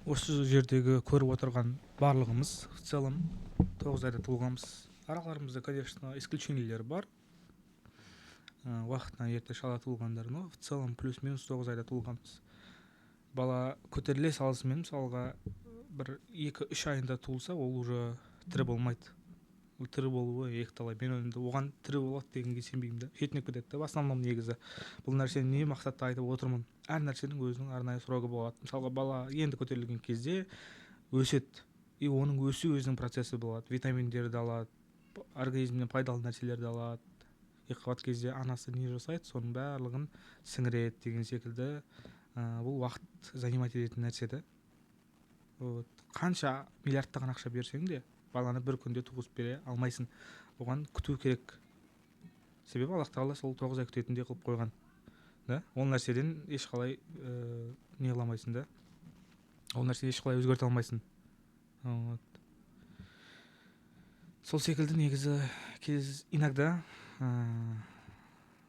осы жердегі көріп отырған барлығымыз в целом 9 айда туылғанбыз. Араларымызда, конечно, исключениялер бар. Уақытынан ерте шала туылғандар, но в целом плюс-минус 9 айда туылғанбыз. Бала көтеріле салысымен мысалға бір 2-3 айында туылса, ол уже тірі болмайды. Ол тірі болуы екіталай. Мен енді оған тірі болады дегенге сенбеймін да. Шетінеп кетеді да. В основном негізі бұл нәрсені не мақсатта айтып отырмын. Әр нәрсенің өзінің арнайы срогы болады. Мысалға бала енді көтерілген кезде өседі. И оның өсу өзінің процесі болады. Витаминдерді алады, организмнен пайдалы нәрселерді алады. Екіқабат кезде анасы не жасайды, соның барлығын сіңіреді деген секілді. Бұл уақыт занимать ететін нәрсе да. Вот. Қанша миллиардтаған ақша берсең де баланы бір күнде туғызып бере алмайсың. Оған күту керек. Себебі Аллах тағала сол 9 ай күтетіндей қылып қойған. Да? Ол нәрседен ешқалай не қыламайсың да. Ол нәрсені ешқалай өзгерте алмайсың. Вот. Сол секілді негізі иногда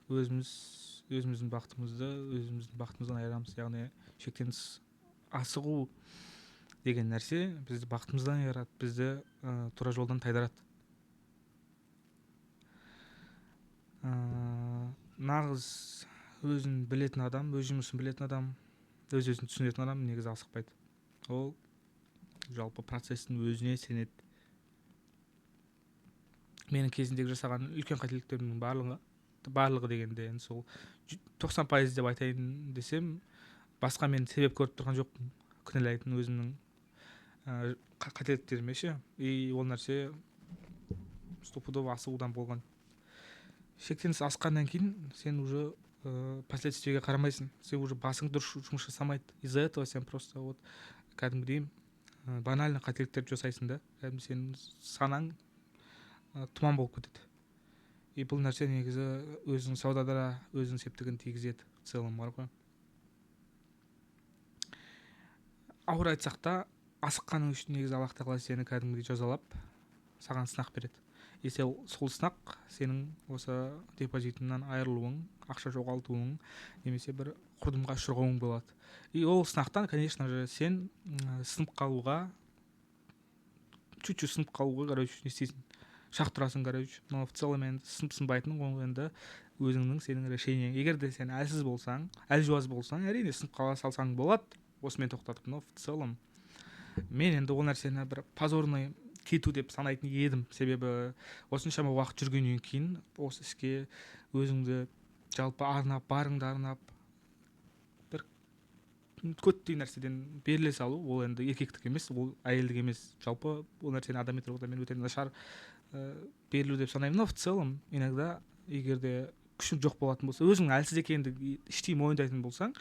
өзіміздің бақытымыздан айырамыз. Яғни шектен тыс асығу деген нәрсе бізді бақытымыздан айырады, бізді тура жолдан тайдырады. Нағыз өзін білетін адам, өз жұмысын білетін адам, өз-өзін түсінетін адам негізі асықпайды. Ол жалпы процестің өзіне сенеді. Менің кезіндегі жасаған үлкен қателіктерімнің барлығы дегенде енді сол 90% деп айтайын десем, басқа мен себеп көріп тұрған жоқпын. Кінәлайтын өзімнің қателіктеріме ше. И ол нәрсе стопудово асығудан болған. Шектен тыс асқаннан кейін сен уже последствиеге қарамайсың. Сен уже басың дұрыс жұмыс жасамайды. Из-за этого сен просто вот кәдімгідей банальный қателіктерді жасайсың да. Кәдімгі сенің санаң тұман болып кетеді. И бұл нәрсе негізі өзінің саудада өзінің септігін тигізеді. В целом бар ғой. Ауыр айтсақ та, асыққаның үшін негізі Аллах тағала сені кәдімгідей жазалап, саған сынақ береді. И сол сынақ сенің осы депозитіңнан айырылуың, ақша жоғалтуың, немесе бір құрдымға ұшырауың болады. И ол сынақтан, конечно же, сен сынып қалуға, чуть-чуть сынып қалуға, короче, не істейсің? Шақ тұрасың, короче. Но в целом енді сынып-сынбайтының ол енді өзіңнің сенің решениең. Егер де сен әлсіз болсаң, әлжуаз болсаң, әрине сынып қала салсаң болады. Осымен тоқтатып, но в целом мен енді ол нәрсені бір позорный кету деп санайтын едім. Себебі осыншама уақыт жүргеннен кейін осы іске өзіңді жалпы арнап, барыңды арнап, бір көттей нәрседен беріле салу, ол енді еркектік емес, ол әйелдік емес. Жалпы ол нәрсені адами тұрғыда мен өте нашар берілу деп санаймын. Но в целом иногда егер де күшің жоқ болатын болса, өзің әлсіз екеніңді іштей мойындайтын болсаң,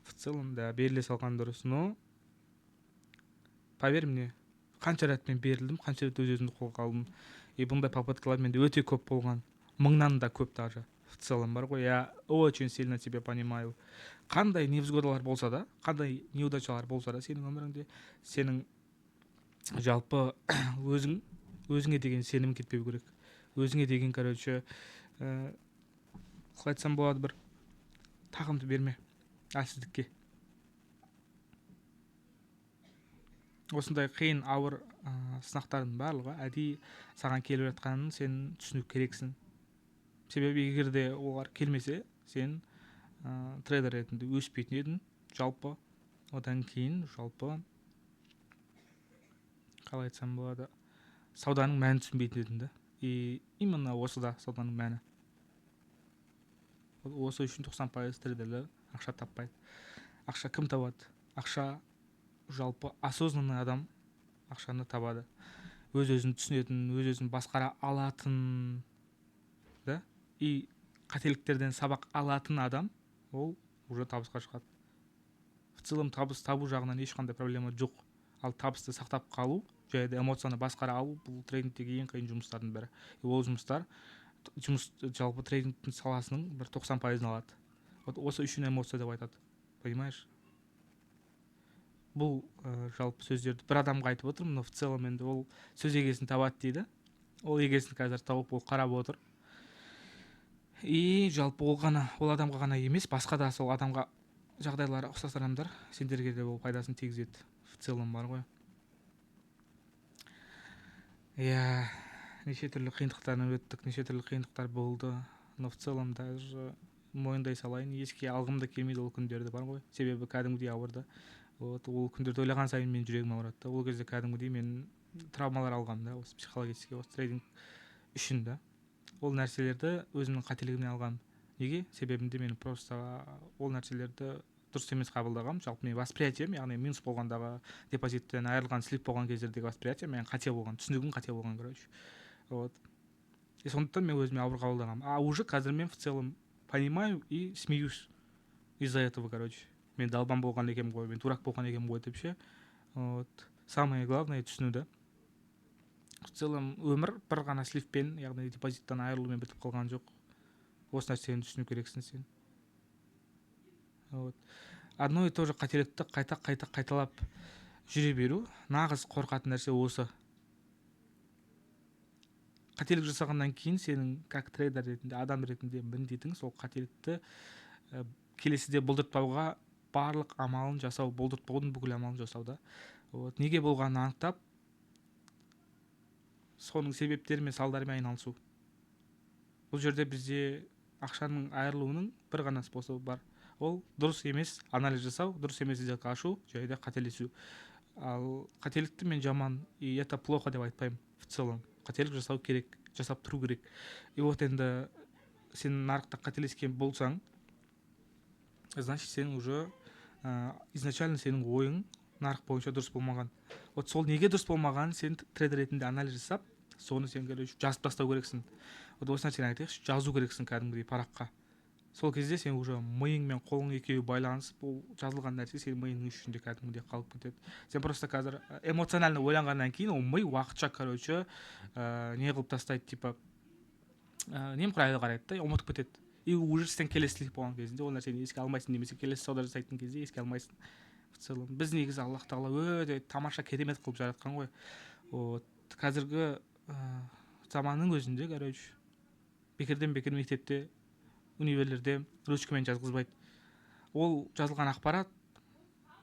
в целом да беріле салған дұрыс. Но поверь мне, қанша рет мен берілдім, қанша рет өз-өзімді қолға алдым. И бұндай попыткалар менде өте көп болған. 1000-нан да көп даже. В целом бар ғой, я очень сильно тебя понимаю. Қандай невзгодалар болса да, қандай неудачалар болса да сенің өміріңде, сенің жалпы өзіңе деген сенім кетпеу керек. Өзіңе деген, короче, қалай айтсам болады, бір тағымды берме әлсіздікке. Осындай қиын ауыр сынақтардың барлығы әдейі саған келіп жатқанын сен түсіну керексің. Себебі егер де олар келмесе, сен трейдер ретінде өспейтін едің. Жалпы одан кейін жалпы қалай айтсам болады, сауданың мәнін түсінбейтін едің да. И именно осыда сауданың мәні. Осы үшін 90% трейдерлер ақша таппайды. Ақша кім табады? Ақша жалпы осознанный адам ақшаны табады. Өз-өзін түсінетін, өз-өзін басқара алатын, да? И қателіктерден сабақ алатын адам, ол уже табысқа шығады. В целом табыс табу жағынан ешқандай проблема жоқ. Ал табысты сақтап қалу, және де эмоцияны басқара алу, бұл трейдингтегі ең қиын жұмыстардың бірі. И ол жұмыстар жалпы трейдингтің саласының бір 90%-ын алады. Вот осы үшін эмоция деп айтады. Понимаешь? Бұл жалпы сөздерді бір адамға айтып отырмын, но в целом енді ол сөз егесін табады дейді. Ол егесін қазір тауып ол қарап отыр. И жалпы ол адамға ғана емес, басқа да сол адамға жағдайлары ұқсас адамдар сендерге де ол пайдасын тигізеді. в целом бар ғой. Иә, неше түрлі қиындықтардан өттік, неше түрлі қиындықтар болды, но в целом даже мойындай салайын, еске алғым да келмейді ол күндерді, бар ғой, себебі кәдімгідей ауырды. Вот, ол күндерді ойлаған сайын менің жүрегім ауырады да. Ол кезде кәдімгідей мен травмалар алғам да, осы психологический, осы трейдинг үшін да. Ол нәрселерді өзімнің қателігімнен алғам. Неге? Себебінде мен просто ол нәрселерді дұрыс емес қабылдағам. Жалпы мен восприятием, яғни минус болғандағы депозиттен айырылған, слип болған кездердегі восприятием мен қате болған, түсінігім қате болған, короче. Вот. И сондықтан мен өзіме ауыр қабылдағам. А уже қазір мен в целом понимаю и смеюсь из-за этого, короче. Мен долбан болған екенмін ғой, мен дурак болған екенмін ғой деп ше. Вот. Самое главное түсіну да. В целом өмір бір ғана сливпен, яғни депозиттен айырылумен бітіп қалған жоқ. Осы нәрсені түсіну керексің сен. Вот. Одно и то же қателікті қайталап жүре беру нағыз қорқатын нәрсе осы. Қателік жасағаннан кейін сенің как трейдер ретінде, адам ретінде міндетің сол қателікті келесіде болдыртпауға барлық амалын жасау, болдыртпаудың бүкіл амалын жасауда. Вот. Неге болғанын анықтап, соның себептері мен салдарымен айналысу. Бұл жерде бізде ақшаның айырылуының бір ғана способы бар. Ол дұрыс емес анализ жасау, дұрыс емес сделка ашу, және де қателесу. Ал қателікті мен жаман и это плохо деп айтпаймын. В целом қателік жасау керек, жасап тұру керек. И вот енді сен нарықта қателескен болсаң, значит сен уже изначально сенің ойың нарық бойынша дұрыс болмаған. Вот сол неге дұрыс болмаған сен трейдер ретінде анализ жасап, соны сен жазып тастау керексің. Вот осы нәрсені айтайықшы, жазу керексің кәдімгідей параққа. Сол кезде сен уже миың мен қолың екеуі байланысып, ол жазылған нәрсе сенің миыңның ішінде кәдімгідей қалып кетеді. Сен просто қазір эмоционально ойланғаннан кейін ол ми уақытша, короче, не қылып тастайды, типа немқұрайлы қарайды да, ұмытып кетеді. И уже сен келесі слип болған кезінде ол нәрсені еске алмайсың, немесе келесі сауда жасайтын кезде еске алмайсың. В целом біз негізі Аллах тағала өте тамаша керемет қылып жаратқан ғой. Вот қазіргі заманның өзінде, короче, бекерден бекер мектепте, универлерде ручкамен жазғызбайды. Ол жазылған ақпарат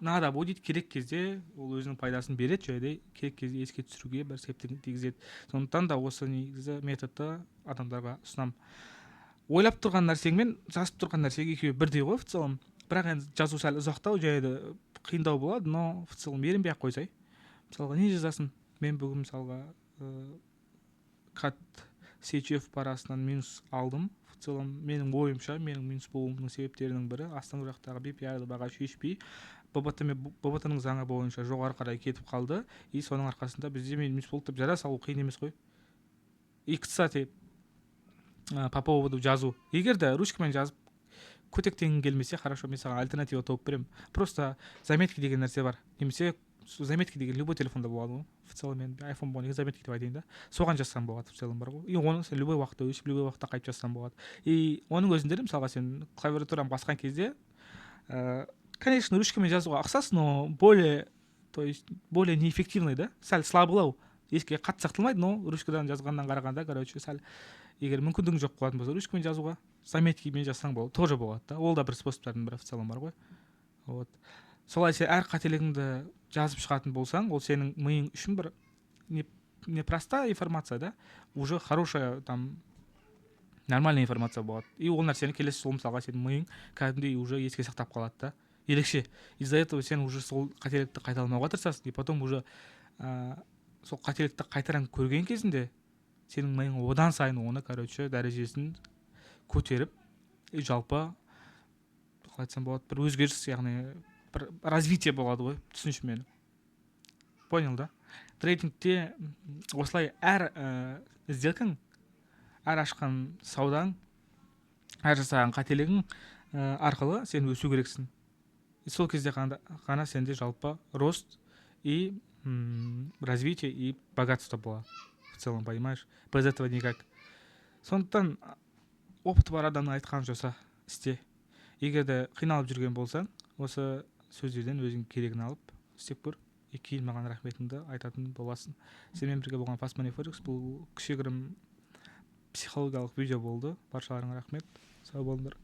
надо будет, керек кезде ол өзінің пайдасын береді, және де керек кезде еске түсіруге бір септігін тигізеді. Сондықтан да осы негізі методты адамдарға ұсынамын. Ойлап тұрған нәрсең мен жазып тұрған нәрсеге екеуі бірдей ғой в целом. Бірақ енді жазу сәл ұзақтау, және де қиындау болады, но в целом ерінбей ақ қойсай. Мысалға не жазасың? Мен бүгін мысалға кат сейчев парасынан минус алдым. В целом менің ойымша, менің минус болуымның себептерінің бірі астыңғы жақтағы BPI баға шешпей, ББТ-ның заңы бойынша жоғары қарай кетіп қалды, и соның арқасында бізде мен минус болды деп жара салу қиын емес қой. И кстати, по поводу жазу. Егер де ручкамен жазып көтектенгің келмесе, хорошо, мен саған альтернатива тауып беремін. Просто заметки деген нәрсе бар. Немесе заметки деген любой телефонда болады ғой. В целом мен iPhone болған заметки деп айтайын да. Соған жазсам болады в целом бар ғой. И оны сен любой уақытта өшіп, любой уақытта қайтып жазсам болады. И оның өзінде мысалға сен клавиатураны басқан кезде, конечно, ручкамен жазуға ұқсас, но более неэффективный да, сәл слабылау. Еске қатты сақталмайды, но ручкадан жазғаннан қарағанда, короче, сәл егер мүмкіндігің жоқ болатын болса, ручкамен жазуға заметкимен жазсаң болады, тоже болады да. Ол да бір способтардың бірі в целом бар ғой. Вот. Солай сен әр қателігіңді жазып шығатын болсаң, ол сенің миың үшін бір не простая информация, да, уже хорошая, там, нормальная информация болады. И ол нәрсені келесі сол мысалға сенің миың кәдімгідей уже еске сақтап қалады да. Ерекше. Из-за этого сен уже сол қателікті қайталамауға тырысасың, и потом уже сол қателікті қайтадан көрген кезінде сенің миың одан сайын оны, короче, дәрежесін көтеріп, и жалпы қалай айтсам болады, бір өзгеріс, яғни бір развитие болады ғой, түсінші мені. Понял, да? Трейдингте осылай әр сделкаң, әр ашқан саудаң, әр жасаған қателігің арқылы сен өсу керексің. И сол кезде ғана сенде жалпы рост и развитие и богатство болады. В целом, понимаешь? Без этого никак. Сондықтан опыты бар адамның айтқанын жаса, істе. Егер де қиналып жүрген болсаң, осы сөздерден өзің керегін алып істеп көр, и кейін маған рахметіңді айтатын боласың. Сенімен бірге болған Fast Money Forex бұл кішігірім психологиялық видео болды. Баршаларыңа рахмет. Сау болыңдар.